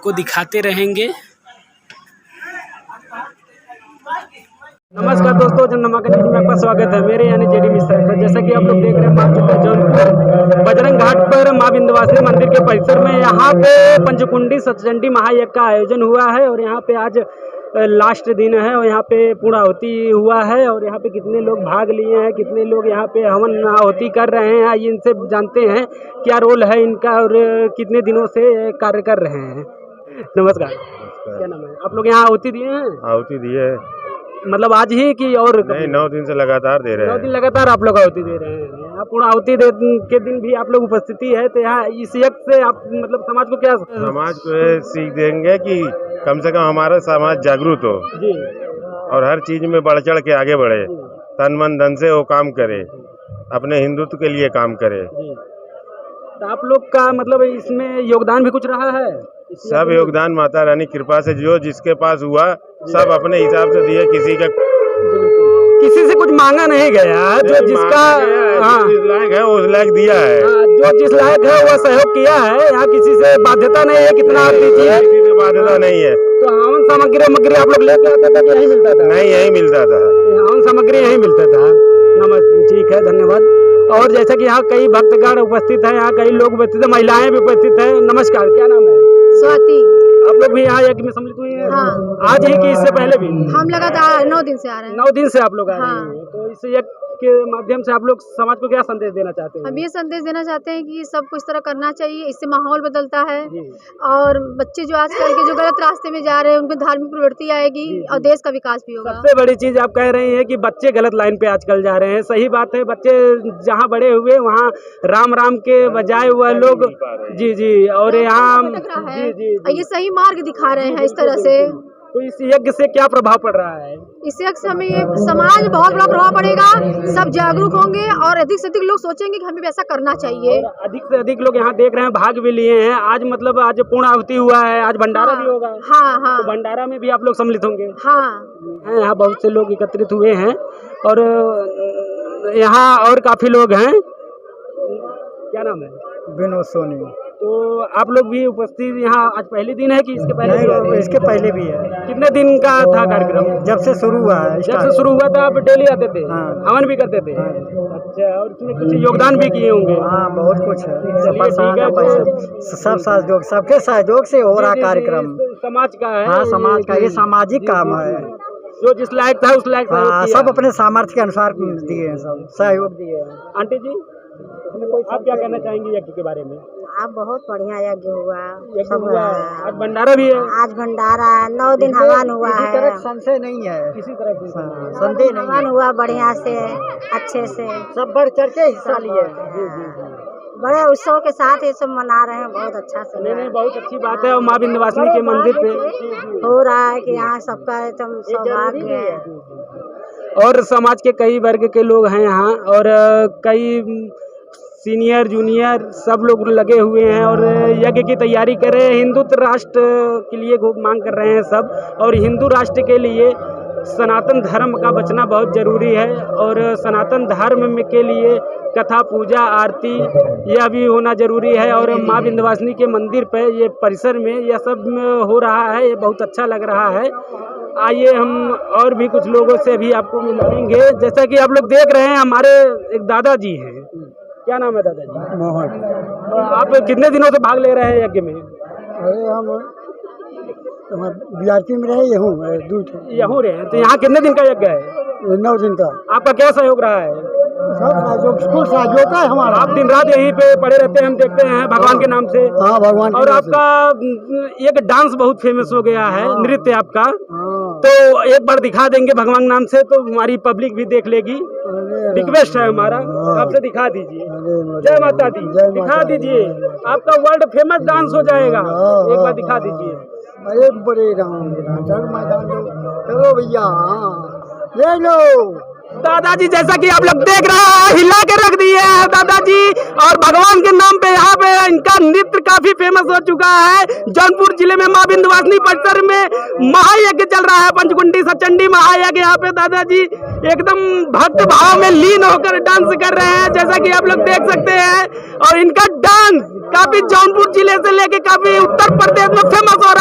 आपको दिखाते रहेंगे। नमस्कार दोस्तों, जननामा न्यूज में आपका स्वागत है। मेरे यानी जेडी मिश्रा है। जैसा कि आप लोग देख रहे हैं, मार्च का जौनपुर बजरंग घाट पर मां विंध्यवासिनी मंदिर के परिसर में यहाँ पे पंचकुंडी सतचंडी महायज्ञ का आयोजन हुआ है और यहाँ पे आज लास्ट दिन है और यहाँ पे पूर्णाहुति हुआ है और यहाँ पे कितने लोग भाग लिए हैं, कितने लोग यहाँ पे हवन आहुति कर रहे हैं, आइए इनसे जानते हैं क्या रोल है इनका और कितने दिनों से कार्य कर रहे हैं। नमस्कार, क्या नाम है? आप लोग यहाँ आहुति दिए हैं? आहुति दिए है, मतलब आज ही कि और नहीं 9 दिन से लगातार दे रहे हैं। 9 दिन लगातार आप लोग आहुति दे रहे हैं। यहाँ पूर्णाहुति के दिन भी आप लोग उपस्थिति है, तो यहाँ इस यज्ञ से आप मतलब समाज को क्या समाज को ये सीख देंगे कि कम से कम हमारा समाज जागरूक हो जी और हर चीज में बढ़ चढ़ के आगे बढ़े, तन मन धन से वो काम करे, अपने हिंदुत्व के लिए काम करे। तो आप लोग का मतलब इसमें योगदान भी कुछ रहा है? सब योगदान माता रानी कृपा से जो जिसके पास हुआ सब अपने हिसाब से दिए, किसी से कुछ मांगा नहीं गया, जो जिसका जिस लायक है उस लायक दिया है, जो जिस लायक है वो सहयोग किया है। यहाँ किसी से बाध्यता नहीं है, कितना आप दीजिए, किसी से बाध्यता नहीं है। तो हवन सामग्री आप लोग लेके आते थे, यही मिलता था? नहीं, यही मिलता था, हवन सामग्री यही मिलता था। नमस्ते, ठीक है, धन्यवाद। और जैसा कि यहाँ कई भक्तगण उपस्थित है, यहाँ कई लोग उपस्थित है, महिलाएं भी उपस्थित है। नमस्कार, क्या नाम है? स्वाति। आप लोग भी यहाँ यज्ञ में सम्मिलित हुई हैं? हाँ। आज ही कि इससे पहले भी? हम लगातार 9 दिन से आ रहे हैं। 9 दिन से आप लोग आ रहे हाँ। हैं। तो इस यज्ञ के माध्यम से आप लोग समाज को क्या संदेश देना चाहते हैं? हम ये संदेश देना चाहते हैं कि सब कुछ तरह करना चाहिए, इससे माहौल बदलता है जी। और बच्चे जो आजकल के जो गलत रास्ते में जा रहे हैं उनमें धार्मिक प्रवृत्ति आएगी और देश का विकास भी होगा। सबसे बड़ी चीज आप कह रही हैं कि बच्चे गलत लाइन पे आजकल जा रहे हैं। सही बात है, बच्चे जहाँ बड़े हुए वहाँ राम राम के बजाय वह लोग जी और यहाँ जी और ये सही मार्ग दिखा रहे हैं इस तरह से। तो इस यज्ञ से क्या प्रभाव पड़ रहा है? इस यज्ञ से हमें ये समाज बहुत बड़ा प्रभाव पड़ेगा, सब जागरूक होंगे और अधिक से अधिक लोग सोचेंगे कि हमें वैसा करना चाहिए। और अधिक से अधिक लोग यहाँ देख रहे हैं, भाग भी लिए हैं। आज मतलब आज पूर्णाहुति हुआ है, आज भंडारा भी होगा। हाँ। तो भंडारा में भी आप लोग सम्मिलित होंगे? हाँ। यहाँ बहुत से लोग एकत्रित हुए हैं और यहाँ और काफी लोग हैं। क्या नाम है? विनोद सोनी। तो आप लोग भी उपस्थित यहाँ आज पहले दिन है कि इसके पहले? नहीं, इसके पहले भी है। कितने दिन का था कार्यक्रम? जब से शुरू हुआ है। जब से शुरू हुआ था आप डेली आते थे? हाँ। हवन भी करते थे? अच्छा, और इसमें कुछ योगदान भी किए होंगे? हाँ, बहुत कुछ है। सब ठीक सहयोग, सबके सहयोग से हो रहा कार्यक्रम। समाज का है? हाँ, समाज का, ये सामाजिक काम है। जो जिस लायक था उस लायक सब अपने सामर्थ्य के अनुसार दिए हैं, सब सहयोग दिए हैं। आंटी जी, आप क्या कहना चाहेंगी यज्ञ के बारे में? आप बहुत बढ़िया यज्ञ हुआ। सब हुआ। आज भंडारा भी है? आज भंडारा 9 दिन हवन हुआ है। किसी तरह संशय नहीं है, किसी तरह से संदेह नहीं हवन हुआ बढ़िया से, अच्छे से, सब बढ़ चढ़ के हिस्सा लिए। बड़े उत्सव के साथ ये सब मना रहे हैं, बहुत अच्छा से। नहीं, बहुत अच्छी बात है। और माँ विंध्यवासिनी के मंदिर पे हो रहा है कि यहाँ सबका एकदम सौभाग्य है। और समाज के कई वर्ग के लोग हैं यहाँ और कई सीनियर जूनियर सब लोग लगे हुए हैं और यज्ञ की तैयारी कर रहे हैं। हिंदुत्व राष्ट्र के लिए मांग कर रहे हैं सब, और हिंदू राष्ट्र के लिए सनातन धर्म का बचना बहुत जरूरी है। और सनातन धर्म के लिए कथा, पूजा, आरती यह भी होना जरूरी है। और माँ विंध्यवासिनी के मंदिर पे ये परिसर में यह सब हो रहा है, ये बहुत अच्छा लग रहा है। आइए हम और भी कुछ लोगों से भी आपको मिलाएंगे। जैसा कि आप लोग देख रहे हैं, हमारे एक दादाजी हैं। क्या नाम है दादाजी? मोहन। आप कितने दिनों से भाग ले रहे हैं यज्ञ में? अरे हम बीआरपी में रहे, यहाँ रहे हैं। तो यहाँ कितने दिन का यज्ञ है? 9 दिन का। आपका क्या सहयोग रहा है? सब सहयोग है हमारा। आप दिन रात यहीं पे पड़े रहते हैं, हम देखते हैं भगवान के नाम से। हाँ, भगवान। और आपका एक डांस बहुत फेमस हो गया है, नृत्य आपका। तो एक बार दिखा देंगे भगवान नाम से, तो हमारी पब्लिक भी देख लेगी। रिक्वेस्ट है हमारा, आपसे दिखा दीजिए। जय माता दी, दिखा दीजिए। आपका वर्ल्ड फेमस डांस हो जाएगा। एक बार दिखा दीजिए। अरे बड़े राम, चलो भैया, ले लो। दादाजी जैसा कि आप लोग देख रहे हैं, हिला के रख दिए हैं दादाजी। और भगवान के नाम पे यहाँ पे इनका नृत्य काफी फेमस हो चुका है। जौनपुर जिले में माँ विंध्यवासिनी परिसर में महायज्ञ चल रहा है, पंचकुंडी सतचंडी महायज्ञ। यहाँ पे दादाजी एकदम भक्त भाव में लीन होकर डांस कर रहे हैं, जैसा कि आप लोग देख सकते हैं। और इनका डांस काफी जौनपुर जिले से लेके काफी उत्तर प्रदेश में फेमस हो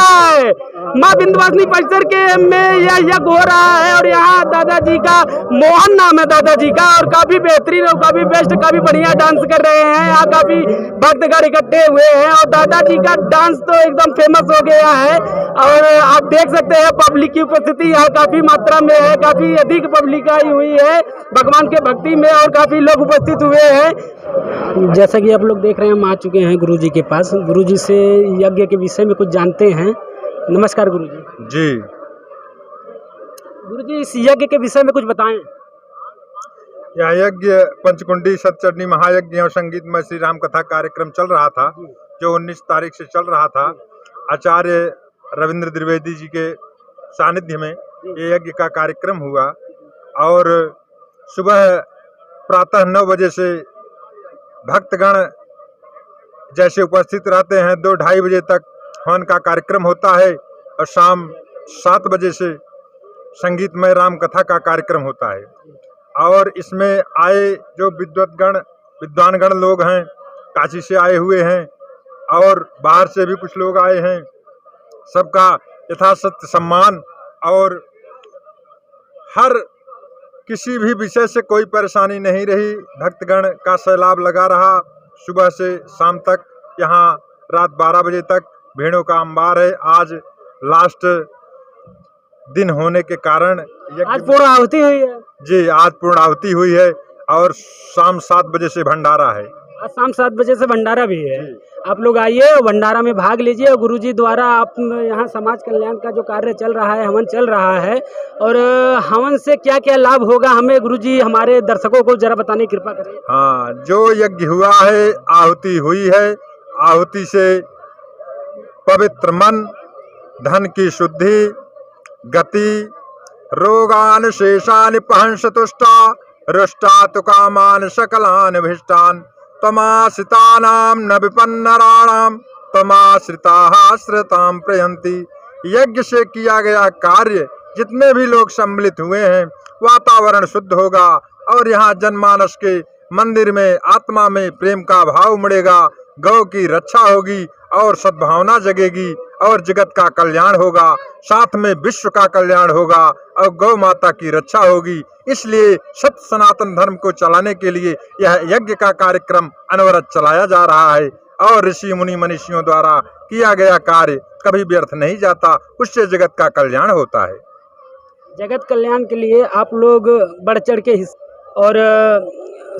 माँ विंध्यवासिनी परिसर के में यह यज्ञ हो रहा है और यहाँ दादाजी का मोहन नाम है दादाजी का, और काफी बेहतरीन और काफी बेस्ट काफी बढ़िया डांस कर रहे हैं। यहाँ काफी भक्तगण इकट्ठे हुए हैं और दादाजी का डांस तो एकदम फेमस हो गया है। और आप देख सकते हैं पब्लिक की उपस्थिति यहाँ काफी मात्रा में है, काफी अधिक पब्लिक आई हुई है भगवान के भक्ति में और काफी लोग उपस्थित हुए हैं। जैसा कि आप लोग देख रहे हैं, हम आ चुके हैं गुरुजी के पास। गुरुजी से यज्ञ के विषय में कुछ जानते हैं। नमस्कार गुरुजी। जी गुरुजी, इस यज्ञ के विषय में कुछ बताएं। यह यज्ञ पंचकुंडी सतचंडी महायज्ञ एवं संगीतमय श्री राम कथा कार्यक्रम चल रहा था, जो 19 तारीख से चल रहा था। आचार्य रविंद्र द्विवेदी जी के सानिध्य में ये यज्ञ का कार्यक्रम हुआ और सुबह प्रातः 9 बजे से भक्तगण जैसे उपस्थित रहते हैं 2-2:30 बजे तक हवन का कार्यक्रम होता है और शाम 7 बजे से संगीतमय राम कथा का कार्यक्रम होता है। और इसमें आए जो विद्वानगण लोग हैं, काशी से आए हुए हैं और बाहर से भी कुछ लोग आए हैं, सबका यथासत्य सम्मान और हर किसी भी विषय से कोई परेशानी नहीं रही। भक्तगण का सैलाब लगा रहा। सुबह से शाम तक यहाँ रात 12 बजे तक भीड़ों का अंबार है। आज लास्ट दिन होने के कारण आज पूर्ण आहुति हुई है। जी, आज पूर्ण आहुति हुई है और शाम 7 बजे से भंडारा है। आज शाम 7 बजे से भंडारा भी है। आप लोग आइए, भंडारा में भाग लीजिए और गुरुजी द्वारा आप यहाँ समाज कल्याण का जो कार्य चल रहा है, हवन चल रहा है, और हवन से क्या क्या लाभ होगा हमें गुरुजी हमारे दर्शकों को जरा बताने की कृपा करें। हाँ, जो यज्ञ हुआ है, आहुति हुई है, आहुति से पवित्र मन, धन की शुद्धि, गति, रोगान शेषान पहंस तुष्टा, रुष्टा तु कामान सकलान भीष्टान, तमाश्रितानाम न विपन्नराणाम तमाश्रिताः श्रिताम प्रयन्ति। यज्ञ से किया गया कार्य जितने भी लोग सम्मिलित हुए हैं, वातावरण शुद्ध होगा और यहाँ जनमानस के मंदिर में आत्मा में प्रेम का भाव उमड़ेगा, गौ की रक्षा होगी और सद्भावना जगेगी और जगत का कल्याण होगा, साथ में विश्व का कल्याण होगा और गौ माता की रक्षा होगी। इसलिए सत्य सनातन धर्म को चलाने के लिए यह यज्ञ का कार्यक्रम अनवरत चलाया जा रहा है और ऋषि मुनि मनीषियों द्वारा किया गया कार्य कभी व्यर्थ नहीं जाता, उससे जगत का कल्याण होता है। जगत कल्याण के लिए आप लोग बढ़ चढ़ के और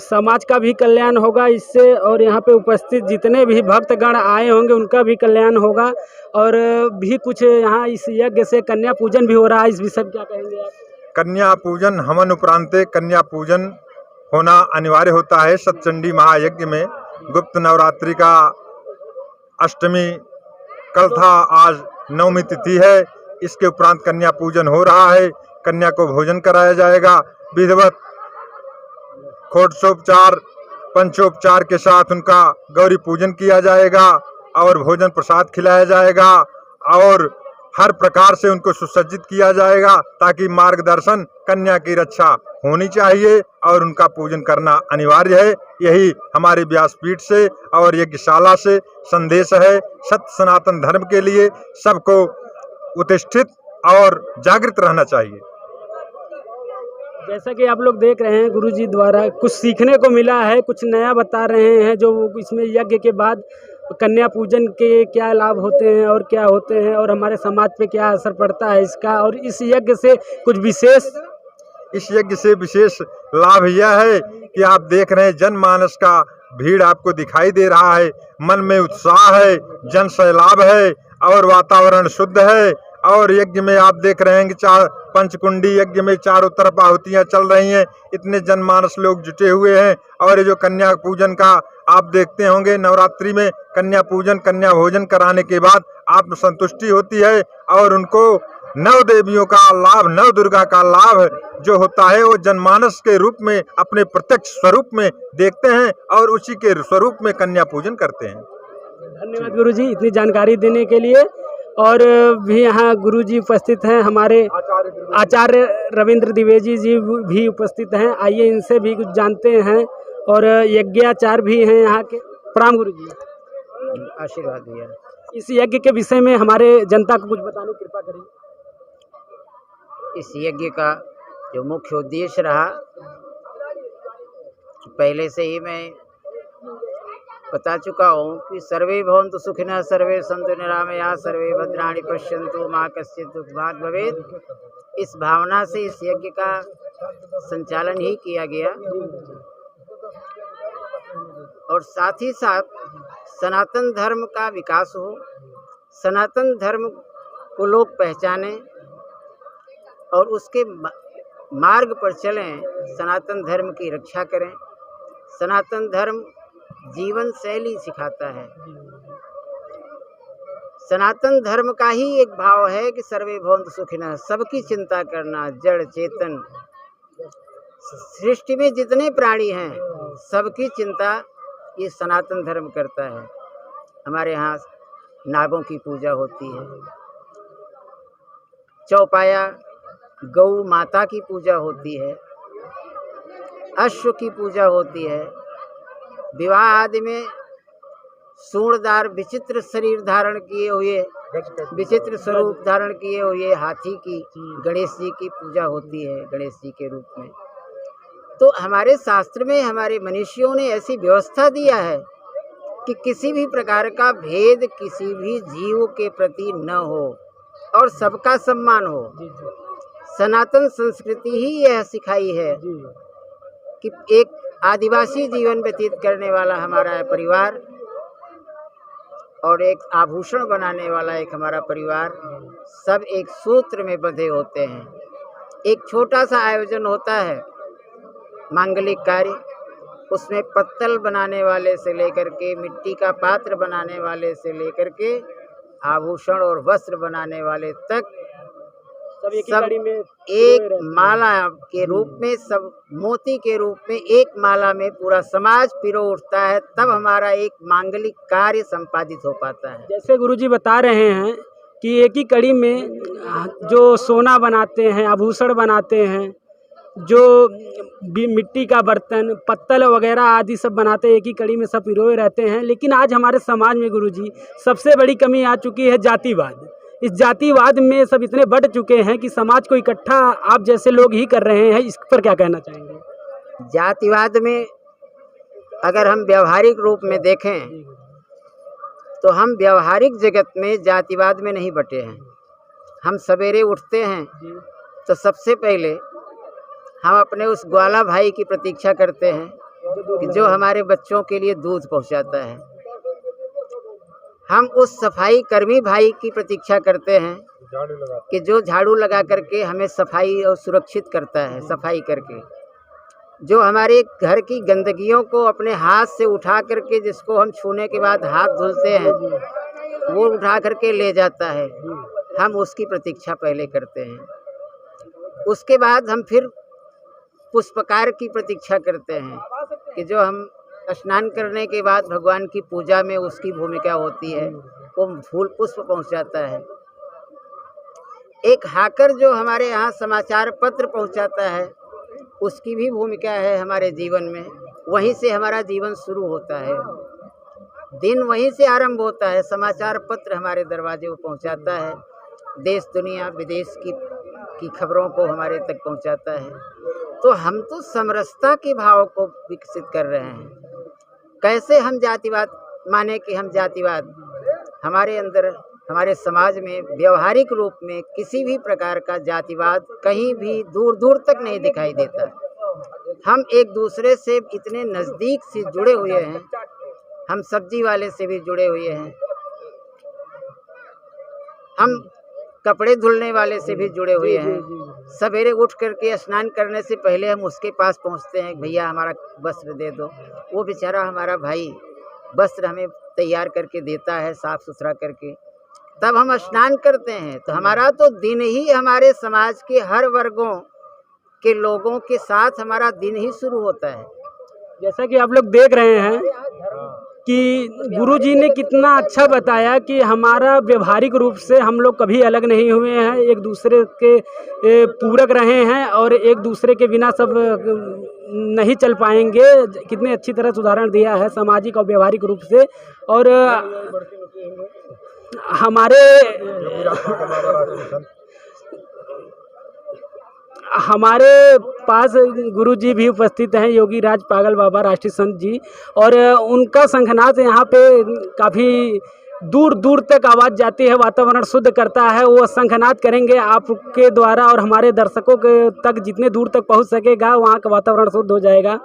समाज का भी कल्याण होगा इससे, और यहाँ पे उपस्थित जितने भी भक्तगण आए होंगे उनका भी कल्याण होगा। और भी कुछ यहाँ इस यज्ञ से कन्या पूजन भी हो रहा है, इस विषय में क्या कहेंगे आप? कन्या पूजन हवन उपरांत कन्या पूजन होना अनिवार्य होता है। सतचंडी महायज्ञ में गुप्त नवरात्रि का अष्टमी कल था, आज 9वीं तिथि है। इसके उपरांत कन्या पूजन हो रहा है। कन्या को भोजन कराया जाएगा, विधिवत खोटोपचार पंचोपचार के साथ उनका गौरी पूजन किया जाएगा और भोजन प्रसाद खिलाया जाएगा और हर प्रकार से उनको सुसज्जित किया जाएगा ताकि मार्गदर्शन कन्या की रक्षा होनी चाहिए और उनका पूजन करना अनिवार्य है। यही हमारे व्यासपीठ से और यज्ञशाला से संदेश है। सत्य सनातन धर्म के लिए सबको उत्तिष्ठित और जागृत रहना चाहिए। जैसा कि आप लोग देख रहे हैं, गुरुजी द्वारा कुछ सीखने को मिला है, कुछ नया बता रहे हैं, जो इसमें यज्ञ के बाद कन्या पूजन के क्या लाभ होते हैं और क्या होते हैं और हमारे समाज पे क्या असर पड़ता है इसका, और इस यज्ञ से कुछ विशेष, इस यज्ञ से विशेष लाभ यह है कि आप देख रहे हैं जनमानस का भीड़ आपको दिखाई दे रहा है, मन में उत्साह है, जन सैलाब है और वातावरण शुद्ध है। और यज्ञ में आप देख रहे हैं कि पंचकुंडी यज्ञ में चारों तरफ आहुतियाँ चल रही हैं, इतने जनमानस लोग जुटे हुए हैं। और ये जो कन्या पूजन का आप देखते होंगे, नवरात्रि में कन्या पूजन कन्या भोजन कराने के बाद आत्म संतुष्टि होती है और उनको नव देवियों का लाभ, नव दुर्गा का लाभ जो होता है वो जनमानस के रूप में अपने प्रत्यक्ष स्वरूप में देखते हैं और उसी के स्वरूप में कन्या पूजन करते हैं। धन्यवाद गुरुजी इतनी जानकारी देने के लिए। और भी यहाँ गुरुजी उपस्थित हैं, हमारे आचार्य रविंद्र द्विवेदी जी भी उपस्थित हैं। आइए इनसे भी कुछ जानते हैं। और यज्ञाचार्य भी हैं यहाँ के। प्रणाम गुरुजी। आशीर्वाद दिया। इस यज्ञ के विषय में हमारे जनता को कुछ बताने की कृपा करें। इस यज्ञ का जो मुख्य उद्देश्य रहा, पहले से ही मैं बता चुका हूँ कि सर्वे भवन्तु सुखिनः, सर्वे सन्तु निरामयाः, सर्वे भद्राणि पश्यन्तु मा कश्चित् दुःखभाग् भवेत्। इस भावना से इस यज्ञ का संचालन ही किया गया और साथ ही साथ सनातन धर्म का विकास हो, सनातन धर्म को लोग पहचानें और उसके मार्ग पर चलें, सनातन धर्म की रक्षा करें। सनातन धर्म जीवन शैली सिखाता है। सनातन धर्म का ही एक भाव है कि सर्वे भवन्तु सुखिनः, सबकी चिंता करना, जड़ चेतन सृष्टि में जितने प्राणी हैं सबकी चिंता ये सनातन धर्म करता है। हमारे यहाँ नागों की पूजा होती है, चौपाया गौ माता की पूजा होती है, अश्व की पूजा होती है, विवाह आदि में सूंडदार विचित्र शरीर धारण किए हुए, विचित्र स्वरूप धारण किए हुए हाथी की, गणेश जी की पूजा होती है गणेश जी के रूप में। तो हमारे शास्त्र में हमारे मनीषियों ने ऐसी व्यवस्था दिया है कि किसी भी प्रकार का भेद किसी भी जीव के प्रति न हो और सबका सम्मान हो। सनातन संस्कृति ही यह सिखाई है कि एक आदिवासी जीवन व्यतीत करने वाला हमारा परिवार और एक आभूषण बनाने वाला एक हमारा परिवार, सब एक सूत्र में बंधे होते हैं। एक छोटा सा आयोजन होता है मांगलिक कार्य, उसमें पत्तल बनाने वाले से लेकर के, मिट्टी का पात्र बनाने वाले से लेकर के, आभूषण और वस्त्र बनाने वाले तक सब एक माला के रूप में, सब मोती के रूप में एक माला में पूरा समाज पिरो उठता है, तब हमारा एक मांगलिक कार्य संपादित हो पाता है। जैसे गुरुजी बता रहे हैं कि एक ही कड़ी में जो सोना बनाते हैं, आभूषण बनाते हैं, जो मिट्टी का बर्तन, पत्तल वगैरह आदि सब बनाते हैं, एक ही कड़ी में सब पिरोए रहते हैं। लेकिन आज हमारे समाज में गुरुजी सबसे बड़ी कमी आ चुकी है जातिवाद। इस जातिवाद में सब इतने बढ़ चुके हैं कि समाज को इकट्ठा आप जैसे लोग ही कर रहे हैं। इस पर क्या कहना चाहेंगे? जातिवाद में अगर हम व्यवहारिक रूप में देखें तो हम व्यवहारिक जगत में जातिवाद में नहीं बटे हैं। हम सवेरे उठते हैं तो सबसे पहले हम अपने उस ग्वाला भाई की प्रतीक्षा करते हैं कि जो हमारे बच्चों के लिए दूध पहुंचाता है। हम उस सफाई कर्मी भाई की प्रतीक्षा करते हैं कि जो झाड़ू लगा करके हमें सफाई और सुरक्षित करता है, सफाई करके, जो हमारे घर की गंदगियों को अपने हाथ से उठा करके, जिसको हम छूने के बाद हाथ धुलते हैं, वो उठा करके ले जाता है। हम उसकी प्रतीक्षा पहले करते हैं। उसके बाद हम फिर पुष्पकार की प्रतीक्षा करते हैं कि जो हम स्नान करने के बाद भगवान की पूजा में उसकी भूमिका होती है, वो फूल पुष्प पहुंचाता है। एक हाकर जो हमारे यहाँ समाचार पत्र पहुंचाता है, उसकी भी भूमिका है हमारे जीवन में। वहीं से हमारा जीवन शुरू होता है, दिन वहीं से आरंभ होता है। समाचार पत्र हमारे दरवाजे को पहुंचाता है, देश दुनिया विदेश की खबरों को हमारे तक पहुंचाता है। तो हम तो समरसता के भाव को विकसित कर रहे हैं। कैसे हम जातिवाद माने कि हम जातिवाद, हमारे अंदर हमारे समाज में व्यवहारिक रूप में किसी भी प्रकार का जातिवाद कहीं भी दूर दूर तक नहीं दिखाई देता। हम एक दूसरे से इतने नज़दीक से जुड़े हुए हैं, हम सब्जी वाले से भी जुड़े हुए हैं, हम कपड़े धुलने वाले से भी जुड़े हुए हैं। सवेरे उठ करके स्नान करने से पहले हम उसके पास पहुंचते हैं, भैया हमारा वस्त्र दे दो। वो बेचारा हमारा भाई वस्त्र हमें तैयार करके देता है, साफ सुथरा करके, तब हम स्नान करते हैं। तो हमारा तो दिन ही हमारे समाज के हर वर्गों के लोगों के साथ हमारा दिन ही शुरू होता है। जैसा कि आप लोग देख रहे हैं कि गुरुजी ने कितना अच्छा बताया कि हमारा व्यवहारिक रूप से हम लोग कभी अलग नहीं हुए हैं, एक दूसरे के पूरक रहे हैं और एक दूसरे के बिना सब नहीं चल पाएंगे। कितने अच्छी तरह से उदाहरण दिया है सामाजिक और व्यवहारिक रूप से। और हमारे पास गुरुजी भी उपस्थित हैं, योगी राज पागल बाबा राष्ट्रीय संत जी, और उनका शंखनाद यहाँ पे काफ़ी दूर दूर तक आवाज़ जाती है, वातावरण शुद्ध करता है। वो शंखनाद करेंगे आपके द्वारा और हमारे दर्शकों के तक जितने दूर तक पहुँच सकेगा वहाँ का वातावरण शुद्ध हो जाएगा।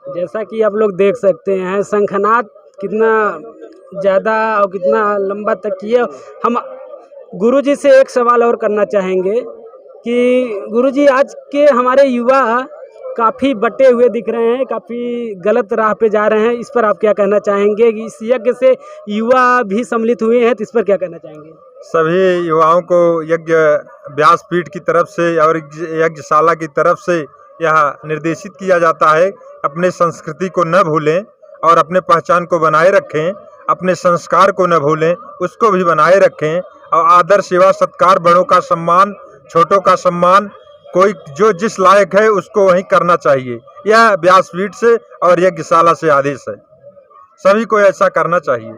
जैसा कि आप लोग देख सकते हैं शंखनाद कितना ज़्यादा और कितना लंबा तक किया। हम गुरुजी से एक सवाल और करना चाहेंगे कि गुरुजी आज के हमारे युवा काफ़ी बटे हुए दिख रहे हैं, काफ़ी गलत राह पे जा रहे हैं, इस पर आप क्या कहना चाहेंगे कि इस यज्ञ से युवा भी सम्मिलित हुए हैं, तो इस पर क्या कहना चाहेंगे? सभी युवाओं को यज्ञ व्यासपीठ की तरफ से और यज्ञशाला की तरफ से यह निर्देशित किया जाता है अपने संस्कृति को न भूलें और अपने पहचान को बनाए रखें, अपने संस्कार को न भूलें, उसको भी बनाए रखें और आदर सेवा सत्कार, बड़ों का सम्मान, छोटों का सम्मान, कोई जो जिस लायक है उसको वही करना चाहिए। यह व्यासपीठ से और यज्ञशाला से आदेश है, सभी को ऐसा करना चाहिए।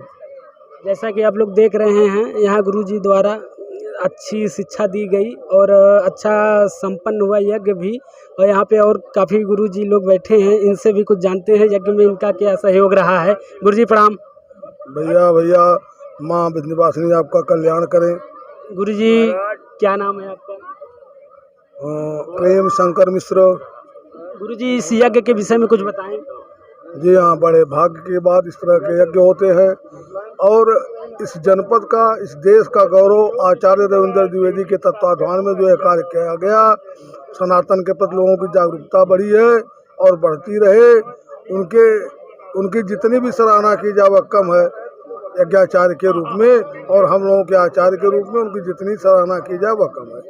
जैसा कि आप लोग देख रहे हैं यहाँ गुरुजी द्वारा अच्छी शिक्षा दी गई और अच्छा संपन्न हुआ यज्ञ भी, और यहाँ पे और काफ़ी गुरुजी लोग बैठे हैं, इनसे भी कुछ जानते हैं यज्ञ में इनका क्या सहयोग रहा है। गुरुजी प्रणाम। भैया माँ विंध्यवासिनी आपका कल्याण करें। गुरुजी क्या नाम है आपका? प्रेम शंकर मिश्र। गुरुजी इस यज्ञ के विषय में कुछ बताएं। जी हाँ, बड़े भाग्य के बाद इस तरह के यज्ञ होते हैं और इस जनपद का, इस देश का गौरव आचार्य रविंद्र द्विवेदी के तत्वाधान में जो है कार्य किया गया। सनातन के प्रति लोगों की जागरूकता बढ़ी है और बढ़ती रहे। उनकी जितनी भी सराहना की जाए वह कम है यज्ञाचार्य के रूप में, और हम लोगों के आचार्य के रूप में उनकी जितनी सराहना की जाए वह कम है।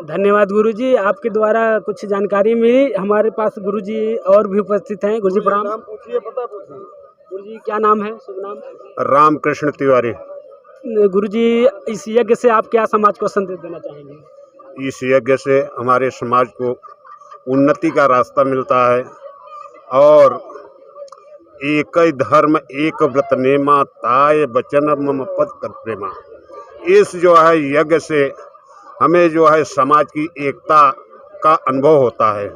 धन्यवाद गुरुजी, आपके द्वारा कुछ जानकारी मिली। हमारे पास गुरुजी और भी उपस्थित हैं। गुरुजी प्रणाम। गुरुजी क्या नाम है? शुभ नाम? रामकृष्ण तिवारी। गुरुजी इस यज्ञ से आप क्या समाज को संदेश देना चाहेंगे? इस यज्ञ से हमारे समाज को उन्नति का रास्ता मिलता है और एक ही धर्म एक व्रत नेमा ताय बचन मम पद कर प्रेमा। इस जो है यज्ञ से हमें जो है समाज की एकता का अनुभव होता है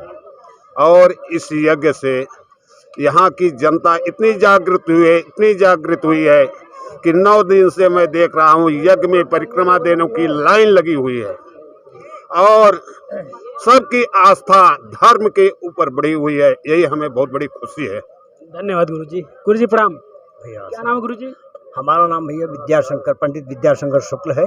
और इस यज्ञ से यहाँ की जनता इतनी जागृत हुई है कि 9 दिन से मैं देख रहा हूँ यज्ञ में परिक्रमा देने की लाइन लगी हुई है और सबकी आस्था धर्म के ऊपर बढ़ी हुई है। यही हमें बहुत बड़ी खुशी है। धन्यवाद गुरुजी। गुरुजी प्रणाम। क्या नाम है गुरुजी? हमारा नाम भैया विद्याशंकर, पंडित विद्याशंकर शुक्ल है।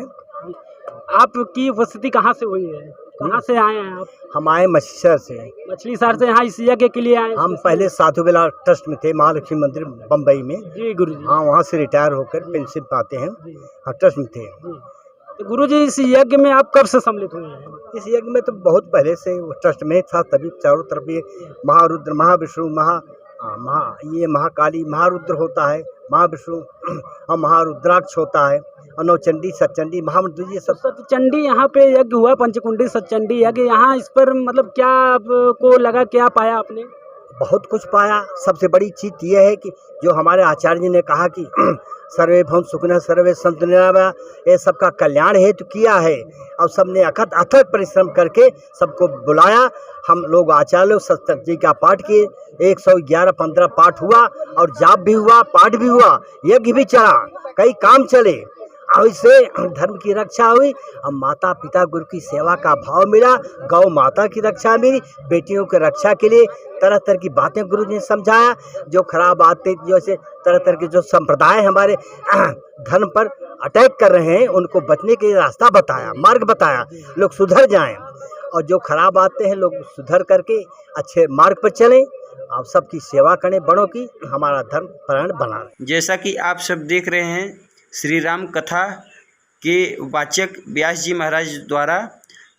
आपकी उपस्थिति कहाँ से हुई है? कहाँ से आए हैं आप? हम आए मछली से। मछली शहर से यहाँ इस यज्ञ के लिए आए? हम पहले साधु बेला ट्रस्ट में थे, महालक्ष्मी मंदिर बम्बई में। जी गुरुजी। हाँ, वहाँ से रिटायर होकर पेंशन पाते हैं। हाँ, ट्रस्ट में थे। तो गुरुजी इस यज्ञ में आप कब से सम्मिलित हुए हैं? इस यज्ञ में तो बहुत पहले से वो ट्रस्ट में था, तभी चारों तरफ ये महारुद्र, महाविष्णु, ये महाकाली, महारुद्र होता है, महाविष्णु और महारुद्राक्ष होता है और नवचंडी, सतचंडी, महामृत्यु, ये सब। सतचंडी यहाँ पे यज्ञ हुआ, पंचकुंडी सतचंडी यज्ञ। यहाँ इस पर मतलब क्या आपको लगा, क्या पाया आपने? बहुत कुछ पाया। सबसे बड़ी चीज़ ये है कि जो हमारे आचार्य जी ने कहा कि सर्वे भवन सुखिनः सर्वे सन्तु निरामया, ये सबका कल्याण हेतु किया है और सबने अथक परिश्रम करके सबको बुलाया। हम लोग आचार्य लोग सत्संग जी का पाठ किए, 111-15 पाठ हुआ और जाप भी हुआ, पाठ भी हुआ, यज्ञ भी चला, कई काम चले और इससे धर्म की रक्षा हुई और माता पिता गुरु की सेवा का भाव मिला, गौ माता की रक्षा मिली, बेटियों की रक्षा के लिए तरह तरह की बातें गुरु जी ने समझाया। जो खराब बातें, जैसे तरह तरह के जो संप्रदाय हमारे धर्म पर अटैक कर रहे हैं, उनको बचने के रास्ता बताया, मार्ग बताया, लोग सुधर जाएं और जो खराब आते हैं लोग सुधर करके अच्छे मार्ग पर चलें और सबकी सेवा करें, बड़ों की, हमारा धर्म परायण बना रहे। जैसा कि आप सब देख रहे हैं, श्री राम कथा के वाचक व्यास जी महाराज द्वारा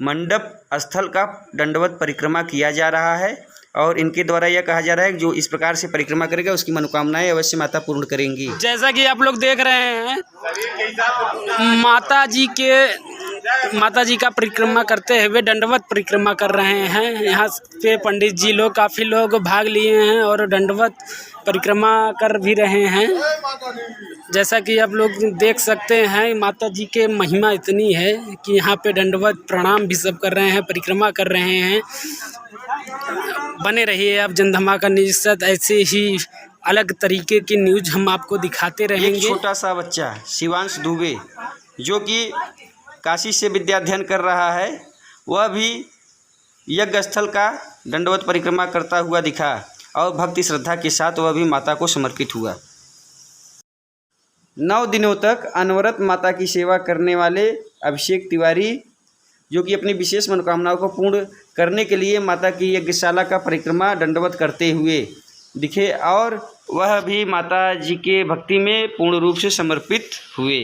मंडप स्थल का दंडवत परिक्रमा किया जा रहा है और इनके द्वारा यह कहा जा रहा है कि जो इस प्रकार से परिक्रमा करेगा उसकी मनोकामनाएं अवश्य माता पूर्ण करेंगी। जैसा कि आप लोग देख रहे हैं, माता जी का परिक्रमा करते हुए दंडवत परिक्रमा कर रहे हैं। यहाँ पे पंडित जी लोग, काफ़ी लोग भाग लिए हैं और दंडवत परिक्रमा कर भी रहे हैं। जैसा कि आप लोग देख सकते हैं, माता जी के महिमा इतनी है कि यहाँ पे दंडवत प्रणाम भी सब कर रहे हैं, परिक्रमा कर रहे हैं। बने रहिए आप जनधमाका न्यूज़ के साथ, ऐसे ही अलग तरीके की न्यूज़ हम आपको दिखाते रहेंगे। एक छोटा सा बच्चा शिवांश दुबे जो कि काशी से विद्याध्ययन कर रहा है, वह भी यज्ञ स्थल का दंडवत परिक्रमा करता हुआ दिखा और भक्ति श्रद्धा के साथ वह भी माता को समर्पित हुआ। 9 दिनों तक अनवरत माता की सेवा करने वाले अभिषेक तिवारी जो कि अपनी विशेष मनोकामनाओं को पूर्ण करने के लिए माता की यज्ञशाला का परिक्रमा दंडवत करते हुए दिखे और वह भी माता जी के भक्ति में पूर्ण रूप से समर्पित हुए।